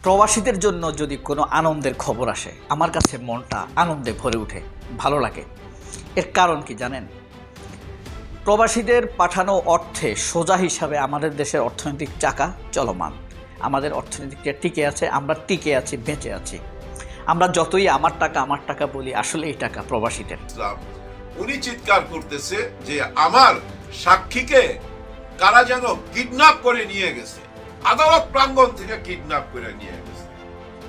প্রবাসীদের জন্য যদি কোনো আনন্দের খবর আসে আমার কাছে মনটা আনন্দে ভরে ওঠে, ভালো লাগে। এর কারণ কি জানেন? প্রবাসীদের পাঠানো অর্থে সোজা হিসাবে আমাদের দেশের অর্থনৈতিক চাকা চলমান, আমাদের অর্থনীতিটা টিকে আছে, আমরা টিকে আছি, বেঁচে আছি। আমরা যতই আমার টাকা বলি, আসলে এই টাকা প্রবাসীদের। উনি চিৎকার করতেছে যে আমার সাক্ষীকে কারা যেন কিডন্যাপ করে নিয়ে গেছে, আদালত প্রাঙ্গণ থেকে কিডন্যাপ করে নিয়ে গেছে।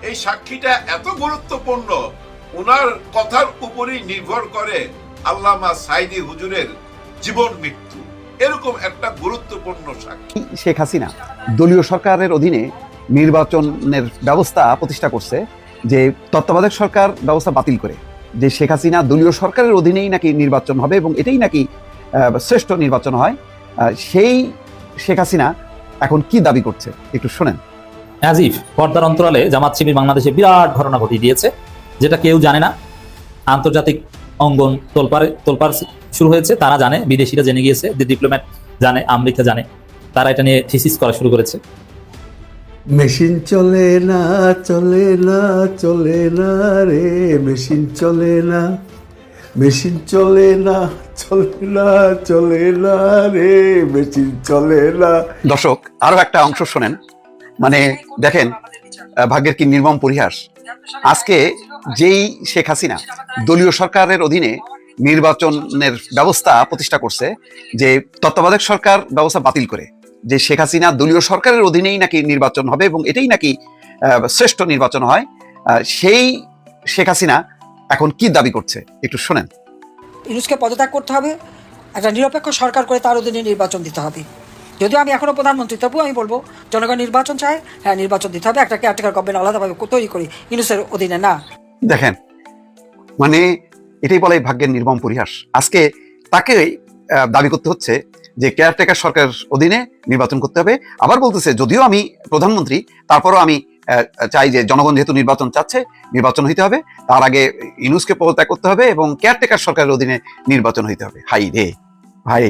এই সাক্ষীটা এত গুরুত্বপূর্ণ, ওনার কথার উপরই নির্ভর করে আল্লামা সাইদি হুজুরের জীবন মৃত্যু। এরকম একটা গুরুত্বপূর্ণ সাক্ষী। শেখ হাসিনা দলীয় সরকারের অধীনে নির্বাচনের ব্যবস্থা প্রতিষ্ঠা করছে, যে তত্ত্বাবধায়ক সরকার ব্যবস্থা বাতিল করে যে শেখ হাসিনা দলীয় সরকারের অধীনেই নাকি নির্বাচন হবে এবং এটাই নাকি শ্রেষ্ঠ নির্বাচন হয়। সেই শেখ হাসিনা এখন কি দাবি করছে একটু শোনেন। আজিফ পর্দার অন্তরালে জামাত শিবির বাংলাদেশে বিরাট ঘটনা ঘটিয়ে দিয়েছে, যেটা কেউ জানে না। আন্তর্জাতিক অঙ্গন তোলপাড় শুরু হয়েছে, তারা জানে, বিদেশিরা জেনে গিয়েছে, ডিপ্লোম্যাট জানে, আমেরিকা জানে, তারা এটা নিয়ে থিসিস করা শুরু করেছে। মেশিন চলে না চলে না চলে না রে, মেশিন চলে না, মেশিন চলে না চলে না চলে না রে, মেশিন চলে না। দর্শক আরো একটা অংশ শোনেন, মানে দেখেন ভাগ্যের কি নির্মম পরিহাস। আজকে যেই শেখ হাসিনা দলীয় সরকারের অধীনে নির্বাচনের ব্যবস্থা প্রতিষ্ঠা করছে, যে তত্ত্বাবধায়ক সরকার ব্যবস্থা বাতিল করে যে শেখ হাসিনা দলীয় সরকারের অধীনেই নাকি নির্বাচন হবে এবং এটাই নাকি শ্রেষ্ঠ নির্বাচন হয়, সেই শেখ হাসিনা এখন কি দাবি করছে একটু শোনেন। ইউনুসকে পদত্যাগ করতে হবে, একটা নিরপেক্ষ সরকার করে তার অধীনে নির্বাচন দিতে হবে। যদিও আমি এখনো প্রধানমন্ত্রী, তবুও আমি বলবো জনগণ নির্বাচন চায়, হ্যাঁ নির্বাচন দিতে হবে, একটা কেয়ারটেকার গভর্নমেন্ট আলাদাভাবে তৈরি করি, ইউনুসের অধীনে না। দেখেন, মানে এটাই বলে ভাগ্যের নির্মম পরিহাস। আজকে তাকে দাবি করতে হচ্ছে যে কেয়ারটেকার সরকারের অধীনে নির্বাচন করতে হবে। আবার বলতেছে যদিও আমি প্রধানমন্ত্রী, তারপরও আমি চাই যে জনগণ যেহেতু নির্বাচন চাচ্ছে, নির্বাচন হইতে হবে, তার আগে ইউনুসকে পদত্যাগ করতে হবে এবং কেয়ারটেকার সরকারের অধীনে নির্বাচন হইতে হবে। হাই রে ভাই,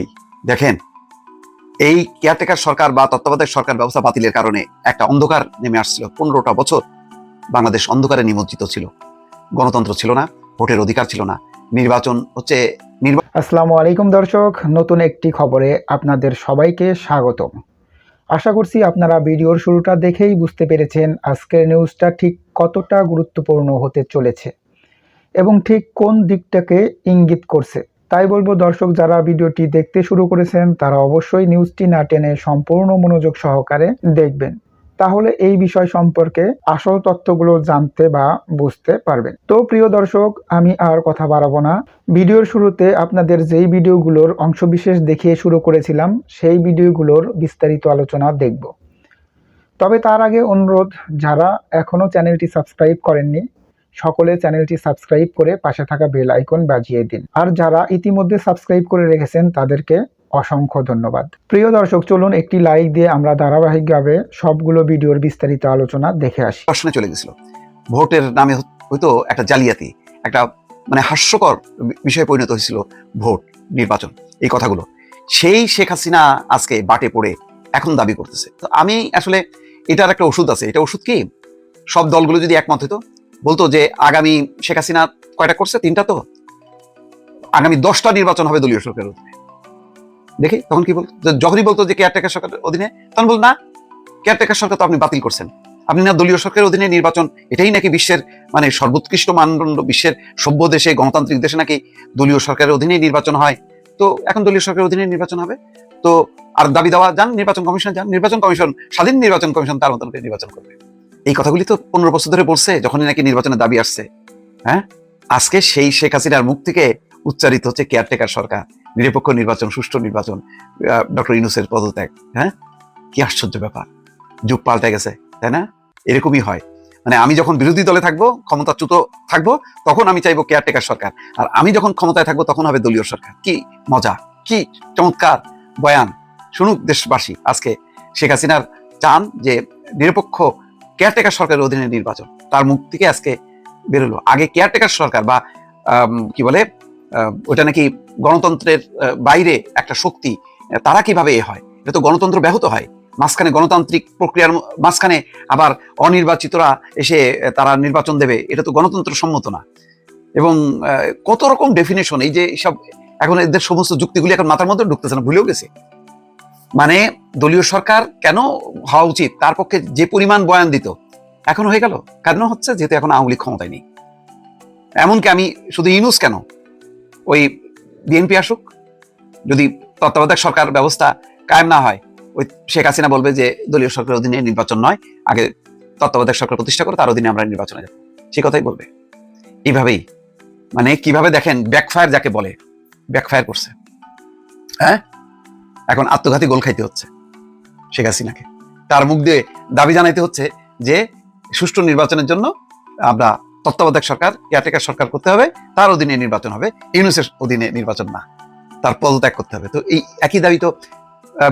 দেখেন এই কেয়ারটেকার সরকার বা তত্ত্বাবধায়ক সরকার ব্যবস্থা বাতিলের কারণে একটা অন্ধকার নেমে আসছিল। 15টা বছর বাংলাদেশ অন্ধকারে নিমজ্জিত ছিল, গণতন্ত্র ছিল না, ভোটের অধিকার ছিল না, নির্বাচন হচ্ছে আসসালামু আলাইকুম দর্শক, নতুন একটি খবরে আপনাদের সবাইকে স্বাগতম। আশা করছি আপনারা ভিডিওর শুরুটা দেখেই বুঝতে পেরেছেন আজকের নিউজটা ঠিক কতটা গুরুত্বপূর্ণ হতে চলেছে এবং ঠিক কোন দিকটাকে ইঙ্গিত করছে। তাই বলবো দর্শক, যারা ভিডিওটি দেখতে শুরু করেছেন তারা অবশ্যই নিউজটি না টেনে সম্পূর্ণ মনোযোগ সহকারে দেখবেন, তাহলে এই বিষয় সম্পর্কে আসল তথ্যগুলো জানতে বা বুঝতে পারবেন। তো প্রিয় দর্শক, আমি আর কথা বাড়াবো না। ভিডিওর শুরুতে আপনাদের যেই ভিডিওগুলোর অংশবিশেষ দেখিয়ে শুরু করেছিলাম, সেই ভিডিওগুলোর বিস্তারিত আলোচনা দেখব। তবে তার আগে অনুরোধ, যারা এখনো চ্যানেলটি সাবস্ক্রাইব করেননি সকলে চ্যানেলটি সাবস্ক্রাইব করে পাশে থাকা বেল আইকন বাজিয়ে দিন, আর যারা ইতিমধ্যে সাবস্ক্রাইব করে রেখেছেন তাদেরকে অসংখ্য ধন্যবাদ। প্রিয় দর্শক, চলুন একটি লাইক দিয়ে আমরা ধারাবাহিকভাবে সবগুলো ভিডিওর বিস্তারিত আলোচনা দেখে আসি। প্রশ্নে চলে গেছিল, ভোটের নামে হয়তো একটা জালিয়াতি, একটা মানে হাস্যকর বিষয়ে পরিণত হয়েছিল ভোট নির্বাচন, এই কথাগুলো সেই শেখ হাসিনা আজকে বাটে পড়ে এখন দাবি করতেছে। তো আমি আসলে এটার একটা ওষুধ আছে। এটা ওষুধ কি? সব দলগুলো যদি একমত হতো, বলতো যে আগামী শেখ হাসিনা কয়টা করছে, 3টা, তো আগামী 10টা নির্বাচন হবে দলীয় সরকারের অধীনে। দেখি তখন কি বলতো, যখনই বলতো যে কেয়ারটেকার সরকারের অধীনে, তখন বল না, কেয়ারটেকার সরকার তো আপনি বাতিল করছেন, আপনি না দলীয় সরকারের অধীনে নির্বাচন, এটাই নাকি বিশ্বের মানে সর্বোৎকৃষ্ট মানদণ্ড, বিশ্বের সভ্য দেশে, গণতান্ত্রিক দেশে নাকি দলীয় সরকারের অধীনে নির্বাচন হয়। তো এখন দলীয় সরকারের অধীনে নির্বাচন হবে, তো আর দাবি দেওয়া যান, নির্বাচন কমিশন যান, নির্বাচন কমিশন, স্বাধীন নির্বাচন কমিশন তার মতন করে নির্বাচন করবে। এই কথাগুলি তো 15 বছর ধরে বলছে যখনই নাকি নির্বাচনের দাবি আসছে। হ্যাঁ, আজকে সেই শেখ হাসিনার মুখ থেকে উচ্চারিত হচ্ছে কেয়ারটেকার সরকার, নিরপেক্ষ নির্বাচন, সুষ্ঠু নির্বাচন, ডক্টর ইউনূসের পদত্যাগ। হ্যাঁ, কি আশ্চর্য ব্যাপার, যুগ পাল্টে গেছে, তাই না? এরকমই হয়, মানে আমি যখন বিরোধী দলে থাকবো, ক্ষমতাচ্যুত থাকবো, তখন আমি চাইবো কেয়ারটেকার সরকার, আর আমি যখন ক্ষমতায় থাকবো তখন হবে দলীয় সরকার। কি মজা, কি চমৎকার বয়ান, শুনুক দেশবাসী। আজকে শেখ হাসিনার চান যে নিরপেক্ষ কেয়ারটেকার সরকারের অধীনে নির্বাচন, তার মুখ থেকে আজকে বেরোলো। আগে কেয়ারটেকার সরকার বা কি বলে ওটা নাকি গণতন্ত্রের বাইরে একটা শক্তি, তারা কিভাবে হয়, এটা তো গণতন্ত্র ব্যাহত হয়। মাঝখানে গণতান্ত্রিক প্রক্রিয়ার মাঝখানে আবার অনির্বাচিতরা এসে তারা নির্বাচন দেবে, এটা তো গণতন্ত্র সম্মত না। এবং কত রকম ডেফিনেশন, এই যে সব এখন এদের সমস্ত যুক্তিগুলি এখন মাথার মধ্যে ঢুকতেছে না, ভুলেও গেছে। মানে দলীয় সরকার কেন হওয়া উচিত, তার পক্ষে যে পরিমাণ বয়ান দিত এখন হয়ে গেল। কেন হচ্ছে? যেহেতু এখন আওয়ামী লীগ ক্ষমতায় নেই। এমনকি আমি শুধু ইউনূস কেন, ওই বিএনপি আসুক, যদি তত্ত্বাবধায়ক সরকার ব্যবস্থা কায়েম না হয়, ওই শেখ হাসিনা বলবে যে দলীয় সরকারের অধীনে নির্বাচন নয়, আগে তত্ত্বাবধায়ক সরকার প্রতিষ্ঠা করে তার অধীনে আমরা নির্বাচনে যাব, সে কথাই বলবে। এইভাবেই মানে কিভাবে দেখেন ব্যাকফায়ার যাকে বলে, ব্যাকফায়ার করছে। হ্যাঁ, এখন আত্মঘাতী গোল খাইতে হচ্ছে শেখ হাসিনাকে, তার মুখ দিয়ে দাবি জানাইতে হচ্ছে যে সুষ্ঠু নির্বাচনের জন্য আমরা তত্ত্বাবধায়ক সরকার, কেয়ারটেকার সরকার করতে হবে, তার অধীনে নির্বাচন হবে, ইউনূসের অধীনে নির্বাচন না, তার পদত্যাগ করতে হবে। তো এই একই দাবি তো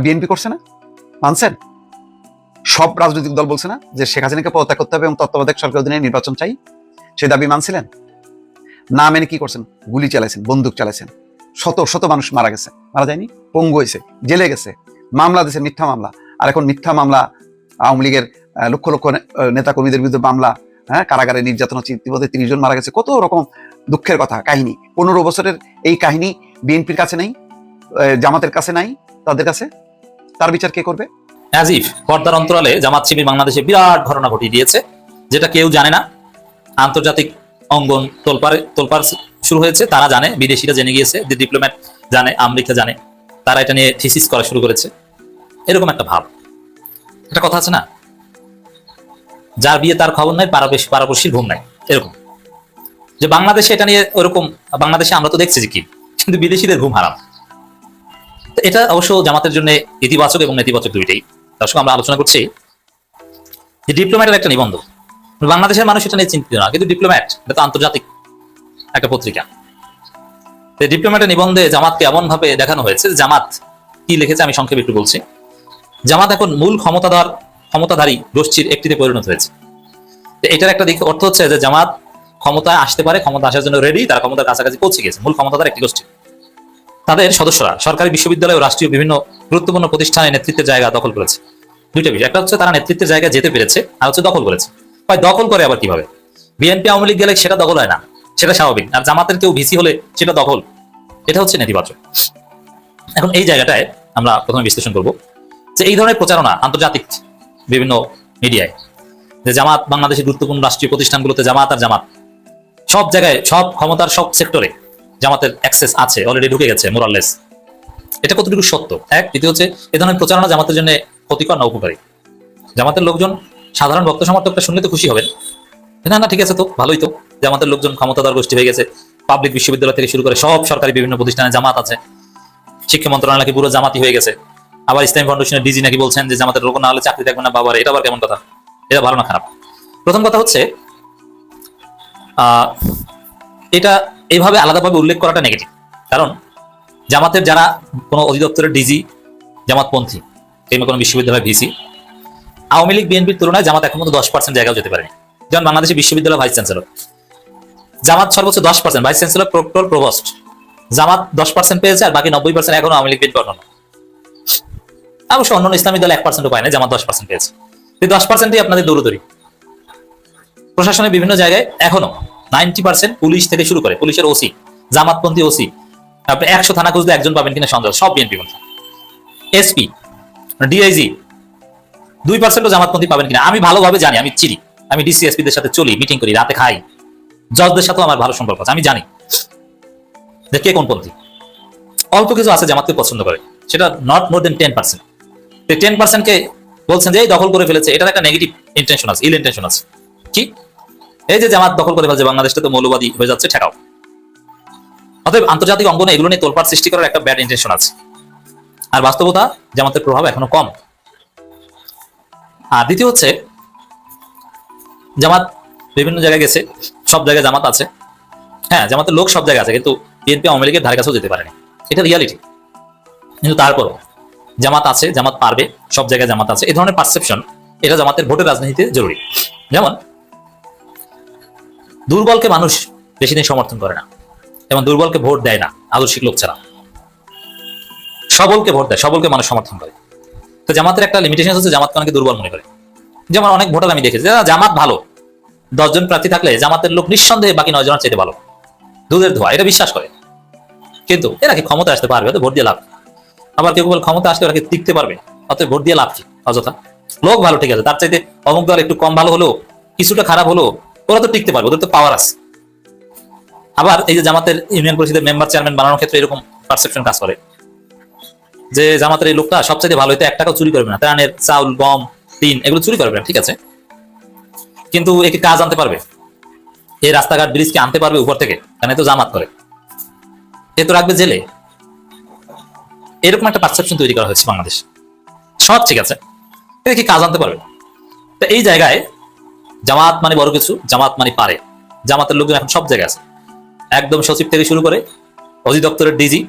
বিএনপি করছে না, মানছেন? সব রাজনৈতিক দল বলছে না যে শেখ হাসিনাকে পদত্যাগ করতে হবে এবং তত্ত্বাবধায়ক সরকার অধীনে নির্বাচন চাই, সেই দাবি মানছিলেন না? মেনে কি করছেন? গুলি চালাইছেন, বন্দুক চালাইছেন, শত শত মানুষ মারা গেছে, মারা যায়নি, পঙ্গু হয়েছে, জেলে গেছে, মামলা দিয়েছেন, মিথ্যা মামলা। আর এখন মিথ্যা মামলা, আওয়ামী লীগের লক্ষ লক্ষ নেতা কর্মীদের বিরুদ্ধে মামলা, হ্যাঁ, কারাগারে নির্যাতন হচ্ছে, ইতিমধ্যে 30 জন মারা গেছে, কত রকম দুঃখের কথা, কাহিনী। 15 বছরের এই কাহিনী বিএনপির কাছে নাই, জামাতের কাছে নাই, তাদের কাছে, তার বিচার কে করবে? অ্যাজ ইফ পর্দার অন্তরালে জামাত শিবির বাংলাদেশে বিরাট ঘটনা ঘটিয়ে দিয়েছে, যেটা কেউ জানে না। আন্তর্জাতিক অঙ্গন তোলপাড় শুরু হয়েছে, তারা জানে, বিদেশিরা জেনে গিয়েছে, ডিপ্লোম্যাট জানে, আমেরিকা জানে, তারা এটা নিয়ে থিসিস করা শুরু করেছে। এরকম একটা ভাব, একটা কথা আছে না, যার বিয়ে তার খবর নাই, পাড়াপড়শির ঘুম নাই, এরকম। যে বাংলাদেশে এটা নিয়ে ওরকম, বাংলাদেশে আমরা তো দেখছি যে কি, কিন্তু বিদেশিদের ঘুম হারাম। তো এটা অবশ্য জামাতের জন্য ইতিবাচক এবং নেতিবাচক দুইটাই। দর্শক, আমরা আলোচনা করছি যে ডিপ্লোম্যাটের একটা নিবন্ধ, বাংলাদেশের মানুষ এটা নিয়ে চিন্তিত না, কিন্তু ডিপ্লোম্যাট এটা তো আন্তর্জাতিক একটা পত্রিকা। ডিপ্লোম্যাটের নিবন্ধে জামাতকে এমন ভাবে দেখানো হয়েছে, জামাত কি লিখেছে আমি সংক্ষেপে একটু বলছি। জামাত এখন মূল ক্ষমতাধারী গোষ্ঠীর একটিতে পরিণত হয়েছে। এটার একটা দিক অর্থ হচ্ছে যে জামাত ক্ষমতায় আসতে পারে, ক্ষমতা আসার জন্য রেডি, তারা ক্ষমতার কাছাকাছি পৌঁছে গেছে, মূল ক্ষমতাধার একটি গোষ্ঠী। তাদের সদস্যরা সরকারি বিশ্ববিদ্যালয় ও রাষ্ট্রীয় বিভিন্ন গুরুত্বপূর্ণ প্রতিষ্ঠানে নেতৃত্বের জায়গা দখল করেছে। দুইটা বিষয়, একটা হচ্ছে তারা নেতৃত্বের জায়গায় যেতে পেরেছে, আর হচ্ছে দখল করেছে। হয় দখল করে আবার কিভাবে? বিএনপি আওয়ামী লীগ গেলে সেটা দখল হয় না, সেটা স্বাভাবিক। আর জামাতের কেউ ভিসি হলে সেটা দখল, এটা হচ্ছে নেতিবাচক। এখন এই জায়গাটায় আমরা প্রথমে বিশ্লেষণ করব যে এই ধরনের প্রচারণা আন্তর্জাতিক বিভিন্ন মিডিয়ায়, যে জামাত বাংলাদেশের গুরুত্বপূর্ণ রাষ্ট্রীয় প্রতিষ্ঠানগুলোতে জামাত আর জামাত, সব জায়গায়, সব ক্ষমতার সব সেক্টরে জামাতের অ্যাক্সেস আছে, অলরেডি ঢুকে গেছে মোরাললেস। এটা কতটুকু সত্য? এক। দ্বিতীয় হচ্ছে এ ধরনের প্রচারণা জামাতের জন্য ক্ষতিকর না উপকারী? জামাতের লোকজন, সাধারণ ভক্ত সমর্থকরা শুনলে তো খুশি হবেন, না না ঠিক আছে, তো ভালোই তো, জামাতের লোকজন ক্ষমতাধর গোষ্ঠী হয়ে গেছে, পাবলিক বিশ্ববিদ্যালয় থেকে শুরু করে সব সরকারি বিভিন্ন প্রতিষ্ঠানে জামাত আছে, শিক্ষা মন্ত্রণালয় নাকি পুরো জামাতি হয়ে গেছে। আবার ইসলামী ফাউন্ডেশনের ডিজি নাকি বলছেন যে জামাতের লোক না হলে চাকরি থাকবে না। বাবার, এটা আবার কেমন কথা? এটা ভালো না খারাপ? প্রথম কথা হচ্ছে এটা এইভাবে আলাদাভাবে উল্লেখ করাটা নেগেটিভ। কারণ জামাতের যারা কোনো অধিদপ্তরের ডিজি জামাতপন্থী, কিংবা কোনো বিশ্ববিদ্যালয়ের ভিসি, আওয়ামী লীগ বিএনপির তুলনায় জামাত এখন মতো 10% জায়গাও যেতে পারেনি। যেমন বাংলাদেশের বিশ্ববিদ্যালয় ভাইস চ্যান্সেলর, জামাত সর্বোচ্চ 10%, ভাইস চ্যান্সেলর, প্রক্টর, প্রভোস্ট, জামাত 10% পেয়েছে, আর বাকি 90% এখনো আওয়ামী লীগ বিএনপি অন্যান্য। অবশ্য অন্যান্য ইসলামী দল 1%ও পায় না, জামাত 10% পেয়েছে। এই 10%ই আপনাদের দৌড়দৌড়ি। প্রশাসনের বিভিন্ন জায়গায় এখনো 90% পুলিশ থেকে শুরু করে, পুলিশের ওসি জামাতপন্থী ওসি। আপনি 100 থানা খুঁজলে একজন পাবেন কিনা সন্দেহ, সব বিএনপি পন্থী। এসপি, ডিআইজি 2%ও জামাতপন্থী পাবেন কিনা আমি ভালোভাবে জানি, আমি চিনি, আমি ডিসি এসপিদের সাথে চলি, মিটিং করি, রাতে খাই, জজদের সাথেও আমার ভালো সম্পর্ক আছে, আমি জানি যে কে কোন পন্থী। অল্প কিছু আছে জামাতকে পছন্দ করে, সেটা নট মোর দেন 10%। 10%কে বলছেন যে এই দখল করে ফেলেছে, এটার একটা নেগেটিভ ইন্টেনশন আছে, ইল ইন্টেনশন আছে। কি? এই যে জামাত দখল করে ফেলছে, বাংলাদেশটা তো মৌলবাদী হয়ে যাচ্ছে, ঠেকাও। অতএব আন্তর্জাতিক অঙ্গনে এগুলো নিয়ে তোলপাড় সৃষ্টি করার একটা ব্যাড ইন্টেনশন আছে। আর বাস্তবতা, জামাতের প্রভাব এখনো কম। আর দ্বিতীয় হচ্ছে জামাত বিভিন্ন জায়গায় গেছে, সব জায়গায় জামাত আছে, হ্যাঁ জামাতের লোক সব জায়গায় আছে, কিন্তু বিএনপি আওয়ামী লীগের ধারে কাছেও যেতে পারেনি, এটা রিয়ালিটি। কিন্তু তারপরও জামাত আছে, জামাত পারবে, সব জায়গায় জামাত আছে, এই ধরনের পারসেপশন, এটা জামাতের ভোটের রাজনীতিতে জরুরি। যেমন দুর্বলকে মানুষ বেশি দিন সমর্থন করে না, এবং দুর্বলকে ভোট দেয় না আদর্শিক লোক ছাড়া। সবলকে ভোট দেয়, সবলকে মানুষ সমর্থন করে। তো জামাতের একটা লিমিটেশন হচ্ছে জামাতকে অনেকে দুর্বল মনে করে। যেমন অনেক ভোটার আমি দেখেছি যারা জামাত ভালো, 10 জন প্রার্থী থাকলে জামাতের লোক নিঃসন্দেহে বাকি 9 জনের চাইতে ভালো, দুধের ধোয়া, এটা বিশ্বাস করে। কিন্তু এরা কি ক্ষমতা আসতে পারবে? ভোট দিয়ে লাভ। আবার কেউ বলে ক্ষমতা আসলে ওরা কি টিকতে পারবে, অতএব ভোট দিয়ে লাভ কি? অযথা। লোক ভালো ঠিক আছে, তার চাইতে অমুক দল একটু কম ভালো হলো, কিছুটা খারাপ হলো, ওরা তো টিকতে পারবে, ওদের তো পাওয়ার আছে। আবার এই যে জামাতের ইউনিয়ন পরিষদের মেম্বার চেয়ারম্যান বানানোর ক্ষেত্রে এরকম পারসেপশন কাজ করে যে জামাতের এই লোকটা সবচেয়ে ভালো, হয়তো 1 টাকাও চুরি করবে না, ত্রাণের চাউল, গম, টিন এগুলো চুরি করবে না, ঠিক আছে, কিন্তু একে কাজ আনতে পারবে, এই রাস্তাঘাট ব্রিজকে আনতে পারবে উপর থেকে, কারণ এ তো জামাত করে, এ তো রাখবে জেলে। এরকম একটা পারসেপশন তৈরি করা হয়েছে বাংলাদেশ। সব ঠিক আছে, এটা কি কাজ আনতে পারবে? তো এই জায়গায় জামাত মানে বড় কিছু, জামাত মানে পারে। জামাতের লোকজন এখন সব জায়গায় আছে, একদম সচিব থেকে শুরু করে অধিদপ্তরের ডিজি,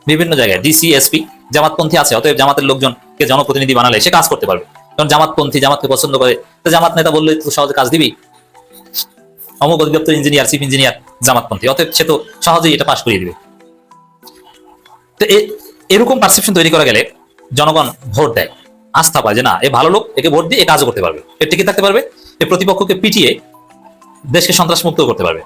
বিভিন্ন জায়গায় ডিসি, এসপি জামাতপন্থী আছে। অতএব জামাতের লোকজনকে জনপ্রতিনিধি বানালে সে কাজ করতে পারবে, কারণ জামাতপন্থী, জামাতকে পছন্দ করে। তো জামাত নেতা বললে তো সহজে কাজ দিবি, অমুক অধিদপ্তর ইঞ্জিনিয়ার, চিফ ইঞ্জিনিয়ার জামাতপন্থী, অতএব সে তো সহজেই এটা পাশ করিয়ে দিবে। তো এরকম পারসেপশন তৈরি করা গেলে জনগণ ভোট দেয়, আস্থা পায় যে না এ ভালো লোক, একে ভোট দিয়ে এ কাজও করতে পারবে, এ টিকে থাকতে পারবে, এ প্রতিপক্ষকে পিটিয়ে দেশকে সন্ত্রাসমুক্ত করতে পারবে।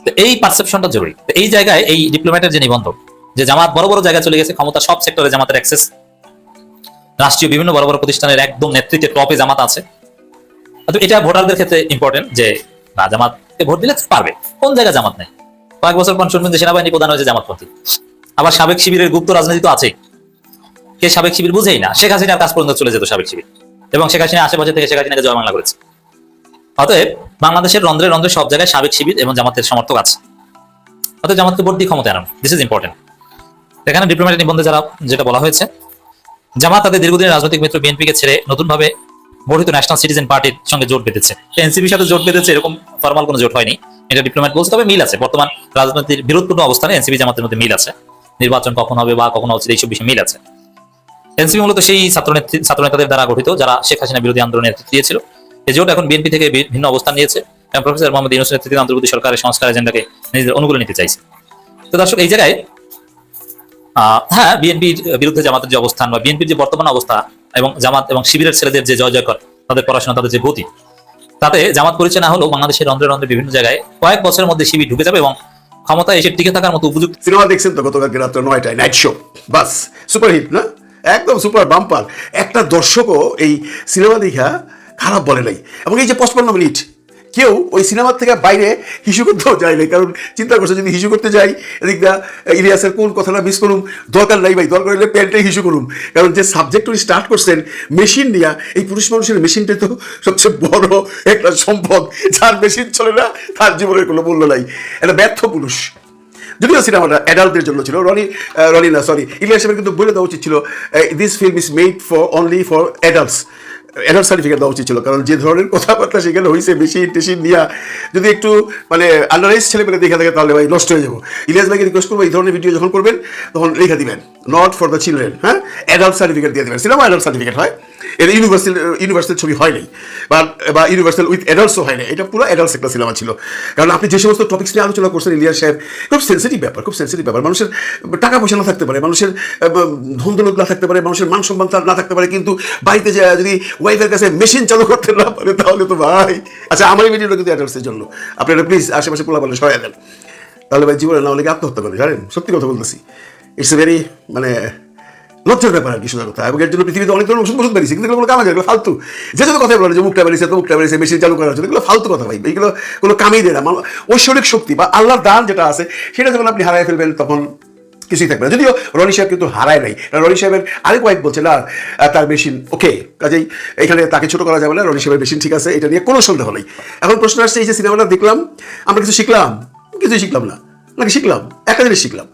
তো এই পারসেপশনটা জরুরি। তো এই জায়গায় এই ডিপ্লোম্যাটের যে নিবন্ধক, যে জামাত বড় বড় জায়গায় চলে গেছে, ক্ষমতা সব সেক্টরে জামাতের অ্যাক্সেস, রাষ্ট্রীয় বিভিন্ন বড় বড় প্রতিষ্ঠানের একদম নেতৃত্বে টপে জামাত আছে। তো এটা ভোটারদের ক্ষেত্রে ইম্পর্টেন্ট যে না, জামাতকে ভোট দিলে পারবে। কোন জায়গায় জামাত নেই? কয়েক বছর পর শুনবেন যে সেনাবাহিনী প্রধান হয়েছে জামাতপন্থী। আবার সাবেক শিবিরের গুপ্ত রাজনীতি তো আছেই, কে সাবেক শিবির বুঝেই না, শেখ হাসিনার কাজ পর্যন্ত চলে যেত সাবেক শিবির, এবং শেখ হাসিনা আশেপাশে থেকে শেখ হাসিনাকে জয় বাংলা করেছে। অতএব বাংলাদেশের রন্ধ্রে রন্ধ্রে সব জায়গায় সাবেক শিবির এবং জামাতের সমর্থক আছে। অতএব জামাতকে ভোট দিয়ে ক্ষমতা আনানো, দিস ইজ ইম্পর্টেন্ট। এখানে ডিপ্লোম্যাটের নিবন্ধে যেটা বলা হয়েছে, জামাত তাদের দীর্ঘদিনের রাজনৈতিক মিত্র বিএনপিকে ছেড়ে নতুনভাবে গঠিত ন্যাশনাল সিটিজেন পার্টির সঙ্গে জোট বেঁধেছে। এনসিপির সাথে জোট বেঁধেছে, এরকম ফরমাল কোনো জোট হয়নি, এটা ডিপ্লোম্যাট বলছে। তবে মিল আছে, বর্তমান রাজনীতির বিরোধপূর্ণ অবস্থানে এনসিপি জামাতের মধ্যে মিল আছে, নির্বাচন কখন হবে বা কখন হচ্ছে এইসব বিষয়ে মিল আছে। এনসিপি মূলত সেই ছাত্রনেতাদের দ্বারা গঠিত যারা শেখ হাসিনা বিরোধী আন্দোলনের নেতৃত্ব দিয়েছিল। এই জোট এখন বিএনপি থেকে ভিন্ন অবস্থান নিয়েছে এবং প্রফেসর মোহাম্মদ ইউনূসের নেতৃত্বে অন্তর্বর্তী সরকারের সংস্কার এজেন্ডাকে নিজেদের অনুকূলে নিতে চাইছে। তো দর্শক, এই জায়গায় হ্যাঁ, বিএনপির বিরুদ্ধে জামাতের যে অবস্থান বা বিএনপির যে বর্তমান অবস্থা এবং জামাত এবং শিবিরের ছেলেদের যে জয় জয়কর, তাদের পড়াশোনা, তাদের যে গতি, তাতে জামাত পরিচয় না হলেও বাংলাদেশের রন্ধ্রে রন্ধ্রে বিভিন্ন জায়গায় কয়েক বছরের মধ্যে শিবির ঢুকে যাবে এবং ক্ষমতায় এসে টিকে থাকার মতো উপযুক্ত। সিনেমা দেখছেন তো গতকালকে রাত্রে 9টায় নাইট শো, বাস সুপারহিট না, একদম সুপার বাম্পার। একটা দর্শকও এই সিনেমা দেখা খারাপ বলে নাই। এবং এই যে 55 মিনিট কেউ ওই সিনেমার থেকে বাইরে হিসু করতেও যায় নাই, কারণ চিন্তা করছে যদি হিসু করতে যাই এদিকটা ইলিয়াসের কোন কথাটা মিস করুম, দরকার নাই ভাই, দরকার হলে প্যান্টটাই হিসু করুম। কারণ যে সাবজেক্ট উনি স্টার্ট করছেন মেশিন নিয়ে, এই পুরুষ মানুষের মেশিনটাই তো সবচেয়ে বড় একটা সম্পদ, যার মেশিন চলে না তার জীবনের কোনো মূল্য নাই, একটা ব্যর্থ পুরুষ। যদিও সিনেমাটা অ্যাডাল্টদের জন্য ছিল, ইলিয়াসের কিন্তু বলে দেওয়া উচিত ছিল this film is made for only for adults, adult certificate দেওয়া উচিত ছিল। কারণ যে ধরনের কথাবার্তা সেখানে হয়েছে মেশিন টেশিন নিয়ে, যদি একটু মানে আন্ডারএজ ছেলেমেলে দেখে থাকে তাহলে ভাই নষ্ট হয়ে যাবো। ইলিয়াস ভাইকে রিকোয়েস্ট করবো এই ধরনের ভিডিও যখন করবেন তখন লেখা দিবেন নট ফর দ্য চিলড্রেন, হ্যাঁ, অ্যাডাল্ট সার্টিফিকেট দিয়ে দেবেন। সিনেমা অ্যাডাল্ট সার্টিফিকেট হয়, এটা ইউনিভার্সাল ছবি হয় নাই, বা ইউনিভার্সাল উইথ অ্যাডাল্টসও হয় না, এটা পুরো অ্যাডাল্টস একটা সিনেমা ছিল। কারণ আপনি যে সমস্ত টপিক্স নিয়ে আলোচনা করছেন ইলিয়াস সাহেব, খুব সেন্সিটিভ ব্যাপার। মানুষের টাকা পয়সা না থাকতে পারে, মানুষের ধন দৌলত না থাকতে পারে, মানুষের মান সম্মান না থাকতে পারে, কিন্তু বাড়িতে যদি ওয়াইফের কাছে মেশিন চালু করতে না পারে তাহলে তো ভাই, আচ্ছা আমার এই ভিডিওটা কিন্তু অ্যাডাল্টসের জন্য, আপনারা প্লিজ আশেপাশে পোলা বলে সহায় দেন, তাহলে ভাই জীবনে না হলে আত্মহত্যা করে, জানেন, সত্যি কথা বলতেছি। ইটস এ ভেরি মানে লজ্জার ব্যাপার আর কি, সোজা কথা। এবং এর জন্য পৃথিবীতে অনেক ধরনের ওষুধ বেরিয়েছে, কিন্তু এগুলো কামে এগুলো ফালতু। যে কথা বলে যে মুখটা বেরিয়েছে মেশিন চালু করার জন্য, এগুলো ফালতু কথা ভাই, এইগুলো কোনো কামেই দেয় না। ঐশ্বরিক শক্তি বা আল্লাহর দান যেটা আছে সেটা যখন আপনি হারাই ফেলবেন তখন কিছুই থাকবে না। যদিও রনি সাহেব কিন্তু হারায় নাই, রনি সাহেবের আরেক ওয়াইফ বলছে না তার মেশিন ওকে, কাজেই এখানে তাকে ছোট করা যাবে না, রনি সাহেবের মেশিন ঠিক আছে, এটা নিয়ে কোনো সন্দেহ নেই। এখন প্রশ্ন আসছে, এই যে সিনেমাটা দেখলাম আমরা কিছু শিখলাম? কিছুই শিখলাম না, নাকি শিখলাম? একটা জিনিস শিখলাম,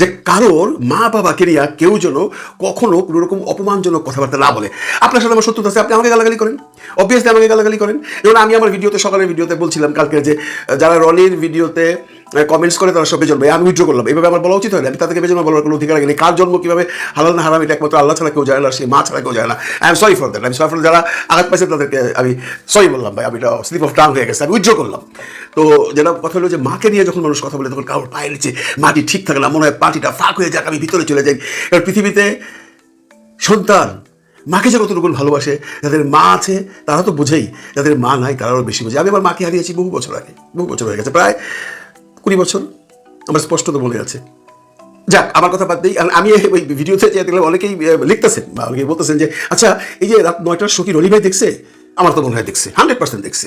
যে কারোর মা বাবাকে নিয়ে কেউ যেন কখনো কোনো রকম অপমানজনক কথাবার্তা না বলে। আপনার সাথে আমার শত্রুতা আছে, আপনি আমাকে গালাগালি করেন, অবভিয়াসলি আমাকে গালাগালি করেন। যেমন আমি আমার ভিডিওতে, সকালের ভিডিওতে বলছিলাম কালকে যে যারা রনির ভিডিওতে কমেন্টস করে তারা সব বেজন্ম, আমি উইথড্র করলাম। এইভাবে আমার বলা উচিত হয় না, আমি তাদেরকে বেজন্ম বলার কোনো অধিকার রাখিনি। কার জন্ম কীভাবে হালাল না হারাম এটা একমাত্র আল্লাহ ছাড়া কেউ যায় না, সেই মা ছাড়া কেউ যায় না। I am sorry for that, যারা আঘাত পাইছে তাদেরকে আমি সরি বললাম ভাই, আমি এটা স্লিপ অফ টাং হয়ে গেছে, আমি উইথড্র করলাম। তো যেটা কথা হলো যে মাকে নিয়ে যখন মানুষ কথা বলে তখন কারোর পায়ের নিচে মাটি ঠিক থাকে না, মনে হয় পাটিটা ফাঁক হয়ে যাক, আমি ভিতরে চলে যাই। কারণ পৃথিবীতে সন্তান মাকে যে কতটুকু ভালোবাসে, যাদের মা আছে তারা তো বোঝেই, যাদের মা নাই তারা আরও বেশি বোঝে। আমি আমার মাকে হারিয়েছি বহু বছর আগে, বহু বছর হয়ে গেছে, প্রায় 20 বছর, আমার স্পষ্টত মনে আছে। যাক, আমার কথা বাদ দিই। আমি ওই ভিডিওতে যে দেখলাম অনেকেই লিখতেছেন বা অনেকেই বলতেছেন যে আচ্ছা, এই যে রাত 9টার শো কি রনি ভাই দেখছে? আমার তো মনে হয় দেখছে, 100% দেখছে।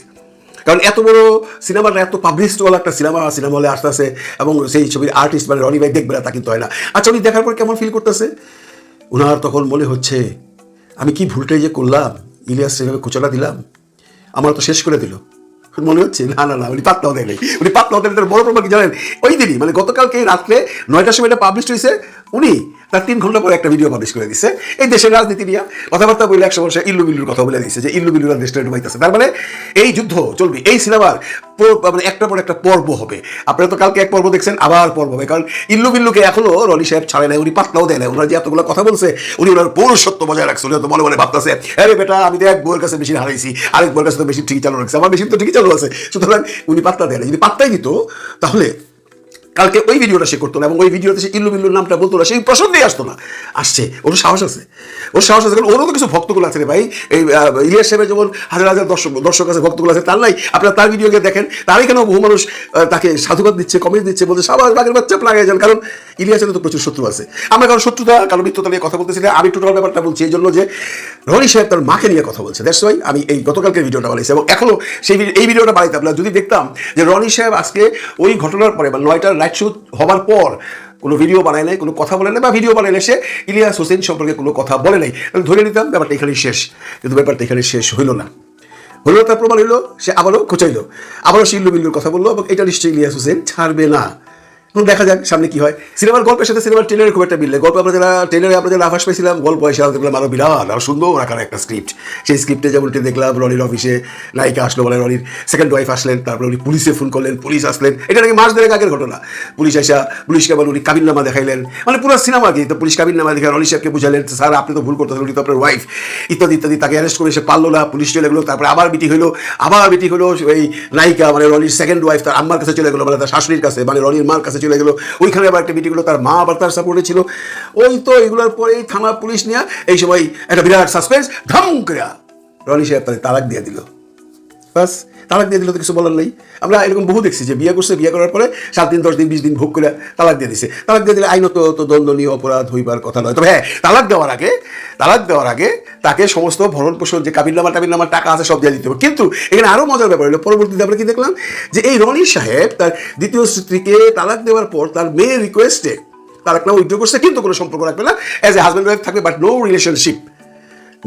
কারণ এত বড় সিনেমাটা, এত পাবলিশওয়ালা একটা সিনেমা হলে আসতেছে এবং সেই ছবির আর্টিস্ট মানে রনি ভাই দেখবে না তা কিন্তু হয় না। আচ্ছা, উনি দেখার পর কেমন ফিল করতেছে? ওনার তখন মনে হচ্ছে আমি কি ভুলটাই যে করলাম, ইলিয়াস সেভাবে খোঁচাটা দিলাম, আমার তো শেষ করে দিল। মনে হচ্ছে না না না, উনি পাত্তাও দেয় নাই। উনি পাত্তাও দেন, তার বড় প্রমাণ কি জানেন? ওই দিনই মানে গতকালকে রাত্রে 9টার সময় এটা পাবলিশ হয়েছে, উনি তার 3 ঘন্টা পরে একটা ভিডিও পাবলিশ করে দিচ্ছে এই দেশের রাজনীতি নিয়ে কথাবার্তা বলে। 100 বছর ইল্লু বিল্লুর কথা বলে দিচ্ছে যে ইল্লু বিল্লুরা দেশটা ডুবাইতেছে। তার মানে এই যুদ্ধ চলবে, এই সিনেমার মানে একটার পর একটা পর্ব হবে। আপনারা তো কালকে এক পর্ব দেখছেন, আবার পর্ব হবে, কারণ ইল্লু বিল্লুকে এখনো রনি সাহেব ছাড়ে নাই, উনি পাত্তাও দেয় না। ওনার যে এতগুলো কথা বলছে, উনি ওনার পৌরসত্ব বজায় রাখছে। উনি তো মনে মনে ভাবতেছে, আরে বেটা, আমি তো এক বউয়ের কাছে মেশিন হারাইছি, আরেক বউয়ের কাছে তো মেশিন ঠিকই চালু রাখছে, আমার মেশিন তো ঠিকই চালু আছে। সুতরাং উনি পাত্তা দেয় না। যদি পাত্তাই দিত তাহলে কালকে ওই ভিডিওটা সে করতো না, এবং ওই ভিডিওতে সে ইল্লু বিল্লুর নামটা বলতো না, সেই প্রসঙ্গেই আসতো না। আসছে, ওর সাহস আছে, ওর সাহস আছে। কারণ ওরও তো কিছু ভক্তগুলো আছে রে ভাই। এই ইলিয়াস সাহেবের যেমন হাজার হাজার দর্শক আছে, ভক্তগুলো আছে, তার নাই? আপনারা তার ভিডিওকে দেখেন, তারই কেন বহু মানুষ তাকে সাধুবাদ দিচ্ছে, কমেন্ট দিচ্ছে, বলছে সবার বাঘের বাচ্চা লাগাই যান। কারণ ইলিয়াসের তো প্রচুর শত্রু আছে। আমরা কারণ শত্রুতা, কারণ মিত্রতা নিয়ে কথা বলতেছি না, আমি টোটাল ব্যাপারটা বলছি এই জন্য যে রনি সাহেব তার মাকে নিয়ে কথা বলছে। দ্যাটস ওয়াই আমি এই গতকালকের ভিডিওটা বানাইছি, এবং এখনো এই ভিডিওটা বানাইতাম না যদি দেখতাম যে রনি সাহেব আজকে ওই ঘটনার পরে বা 9টার নাইট শো হবার পর কোনো ভিডিও বানায় নাই, কোনো কথা বলে নাই, বা ভিডিও বানায় নাই, সে ইলিয়াস হোসেন সম্পর্কে কোনো কথা বলে নাই। ধরে নিতাম ব্যাপারটা এখানেই শেষ, কিন্তু ব্যাপারটা এখানে শেষ হইল না। হলো, তার প্রমাণ হইলো, সে আবারও খোঁচাইলো, আবারও সে ইল্লু বিল্লুর কথা বললো, এবং এটা নিশ্চয়ই ইলিয়াস হোসেন ছাড়বে না। এখন দেখা যাক সামনে কি হয়। সিনেমার গল্পের সাথে সিনেমার ট্রেলারের খুব একটা মিললে, গল্প আমরা যারা ট্রেলারে আমরা যারা আভাস পাইছিলাম, গল্প এসে দেখলাম আরও বিরাট, আরও সুন্দর আকার একটা স্ক্রিপ্ট। সেই স্ক্রিপ্টে যেমনটি দেখলাম, রনির অফিসে নায়িকা আসলো, বলে রনির সেকেন্ড ওয়াইফ আসলেন, তারপরে উনি পুলিশে ফোন করলেন, পুলিশ আসলেন। এটা নাকি মাস দেড়েক আগের ঘটনা। পুলিশ আসা, পুলিশকে আবার উনি কাবিননামা দেখাইলেন, মানে পুরো সিনেমা কি তো পুলিশ কাবিননামা দেখে রনি সাহেবকে বুঝালেন, স্যার আপনি তো ভুল করতেছেন, উনি তো আপনার ওয়াইফ, ইত্যাদি ইত্যাদি। তাকে অ্যারেস্ট করে সে পারলো না, পুলিশ চলে গেলো। তারপরে আবার মিটিং হলো, এই নায়িকা মানে রনির সেকেন্ড ওয়াইফ তার আম্মার কাছে চলে গেলো, মানে তার শাশুড়ির কাছে, মানে রনির মার কাছে চলে গেলো। ওইখানে আবার একটা মিটিং হলো, তার মা আবার তার সাপোর্টে ছিল। ওই তো এগুলোর পরে থানা পুলিশ নিয়ে এই সময় একটা বিরাট সাসপেন্স, ঢং করে রনি সাহেব তাদের তালাক দিয়ে দিল। বাস, তালাক দিয়ে দিল, তো কিছু বলার নেই। আমরা এরকম বহু দেখছি যে বিয়ে করছে, বিয়ে করার পরে 7 দিন 10 দিন 20 দিন ভোগ করে তালাক দিয়ে দিছে। তালাক দিয়ে দিলে আইনত তো দণ্ডনীয় অপরাধ হইবার কথা নয়। তবে হ্যাঁ, তালাক দেওয়ার আগে তাকে সমস্ত ভরণ পোষণ যে কাবিননামা টাকা আছে সব দিয়ে দিতে হবে। কিন্তু এখানে আরও মজার ব্যাপার হলো, পরবর্তীতে আমরা কি দেখলাম যে এই রনি সাহেব তার দ্বিতীয় স্ত্রীকে তালাক দেওয়ার পর তার মেয়ের রিকোয়েস্টে তালাক নামা উইথড্র করছে, কিন্তু কোনো সম্পর্ক রাখবে না, অ্যাজ এ হাজব্যান্ড ওয়াইফ থাকবে, বাট নো রিলেশনশিপ।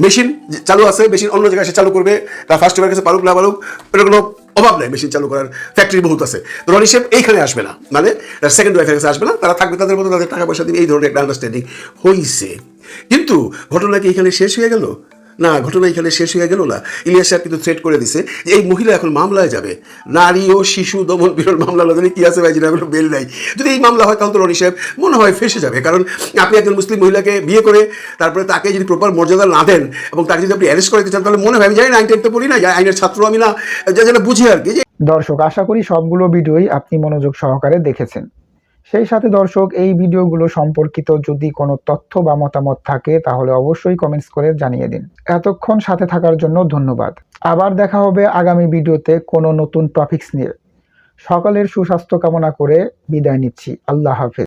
মেশিন চালু আছে, মেশিন অন্য জায়গায় সে চালু করবে, তার ফার্স্ট ওয়াইফের কাছে পারুক না পারুক, এটা কোনো অভাব নেই, মেশিন চালু করার ফ্যাক্টরি বহুত আছে। তো রনি সাহেব এইখানে আসবে না, মানে তার সেকেন্ড ওয়াইফের কাছে আসবে না, তারা থাকবে তাদের মতো, তাদের টাকা পয়সা দিবে, এই ধরনের একটা আন্ডারস্ট্যান্ডিং হয়েছে। কিন্তু ঘটনা কি এখানে শেষ হয়ে গেল? না, ঘটনা এখানে শেষ হয়ে গেল না। ইলিয়াস সাহেব কিন্তু থ্রেট করে দিছে যে এই মহিলা এখন মামলায় যাবে, নারী ও শিশু দমন পীড়ন মামলা। যদি কি আছে ভাই, যেটা বেল নাই, যদি এই মামলা হয় তাহলে তো রনি সাহেব মনে হয় ফেসে যাবে। কারণ আপনি একজন মুসলিম মহিলাকে বিয়ে করে তারপরে তাকে যদি প্রপার মর্যাদা না দেন এবং তাকে যদি আপনি অ্যারেস্ট করে দিতে চান, তাহলে মনে হয়, আমি জানি না, আইন তো পড়ি না, আইনের ছাত্র আমি না, যেন বুঝি আর কি। দর্শক, আশা করি সবগুলো ভিডিওই আপনি মনোযোগ সহকারে দেখেছেন। সেই সাথে দর্শক, এই ভিডিওগুলো সম্পর্কিত যদি কোনো তথ্য বা মতামত থাকে তাহলে অবশ্যই কমেন্টস করে জানিয়ে দিন। এতক্ষণ সাথে থাকার জন্য ধন্যবাদ। আবার দেখা হবে আগামী ভিডিওতে কোনো নতুন টপিকস নিয়ে। সকলের সুস্বাস্থ্য কামনা করে বিদায় নিচ্ছি। আল্লাহ হাফেজ।